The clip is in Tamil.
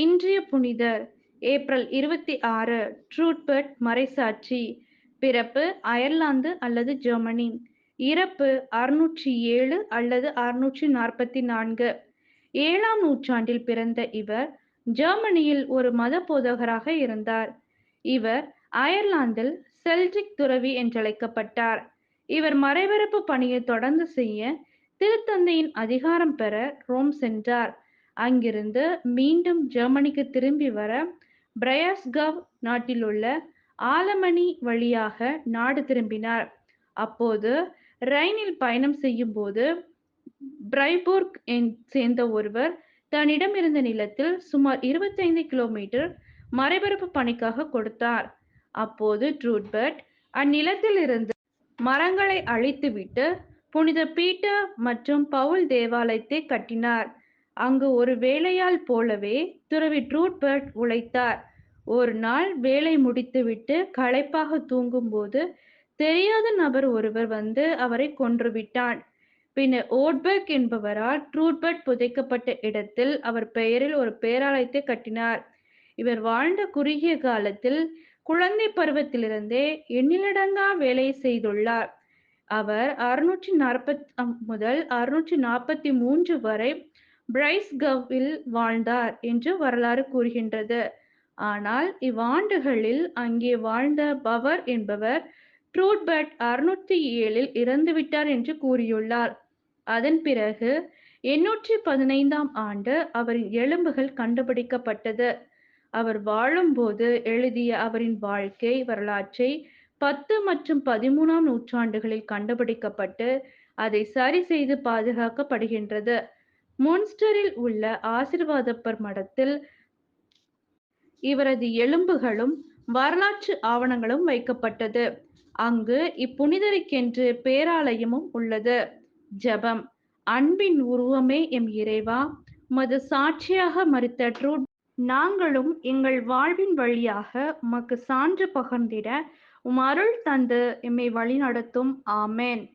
இன்றைய புனிதர் ஏப்ரல் 26 ட்ரூட்பர்ட் மறைசாட்சி. பிறப்பு அயர்லாந்து அல்லது ஜெர்மனி. இறப்பு 607 அல்லது 644. 7ஆம் நூற்றாண்டில் பிறந்த இவர் ஜெர்மனியில் ஒரு மத போதகராக இருந்தார். இவர் அயர்லாந்தில் செல்டிக் துறவி என்றழைக்கப்பட்டார். இவர் மறைபரப்பு பணியை தொடர்ந்து செய்ய திருத்தந்தையின் அதிகாரம் பெற ரோம் சென்றார். அங்கிருந்து மீண்டும் ஜெர்மனிக்கு திரும்பி வர பிரயாஸ்காவ் நாட்டிலுள்ள ஆலமனி வழியாக நாடு திரும்பினார். அப்போது ரைனில் பயணம் செய்யும் போது பிரைபோர்க் சேர்ந்த ஒருவர் தன்னிடம் இருந்த நிலத்தில் சுமார் 25 கிலோமீட்டர் மறைபரப்பு பணிக்காக கொடுத்தார். அப்போது ட்ரூட்பர்ட் அந்நிலத்தில் இருந்து மரங்களை அழித்துவிட்டு புனித பீட்டர் மற்றும் பவுல் தேவாலயத்தை கட்டினார். அங்கு ஒரு வேலையாள் போலவே துறவி ட்ரூட்பர்ட் உழைத்தார். ஒரு நாள் வேலை முடித்துவிட்டு களைப்பாக தூங்கும்போது தெரியாத நபர் ஒருவர் வந்து அவரை கொன்றுவிட்டான். பின்னர் ஓட்பர்க் என்பவரால் ட்ரூட்பர்ட் புதைக்கப்பட்ட இடத்தில் அவர் பெயரில் ஒரு பேராலயத்தை கட்டினார். இவர் வாழ்ந்த குறுகிய காலத்தில் குழந்தை பருவத்திலிருந்தே எண்ணிலடங்கா வேலை செய்துள்ளார். அவர் 640 முதல் 643 வரை பிரைஸ்கவில் வாழ்ந்தார் என்று வரலாறு கூறுகின்றது. ஆனால் இவ்வாண்டுகளில் அங்கே வாழ்ந்த பவர் என்பவர் ட்ரூட்பர்ட் 607 இறந்துவிட்டார் என்று கூறியுள்ளார். அதன் பிறகு 815ஆம் ஆண்டு அவரின் எலும்புகள் கண்டுபிடிக்கப்பட்டது. அவர் வாழும்போது எழுதிய அவரின் வாழ்க்கை வரலாற்றை 10 மற்றும் 13ஆம் நூற்றாண்டுகளில் கண்டுபிடிக்கப்பட்டு அதை சரி செய்து பாதுகாக்கப்படுகின்றது. முன்ஸ்டரில் உள்ள ஆசீர்வாதப்பர் மடத்தில் இவரது எலும்புகளும் வரலாற்று ஆவணங்களும் வைக்கப்பட்டது. அங்கு இப்புனிதருக்கென்று பேராலயமும் உள்ளது. ஜெபம். அன்பின் உருவமே எம் இறைவா, உமது சாட்சியாக மரித்த ட்ரூட் நாங்களும் எங்கள் வாழ்வின் வழியாக உமக்கு சான்று பகர்ந்திட உம் அருள் தந்து எம்மை வழிநடத்தும். ஆமென்.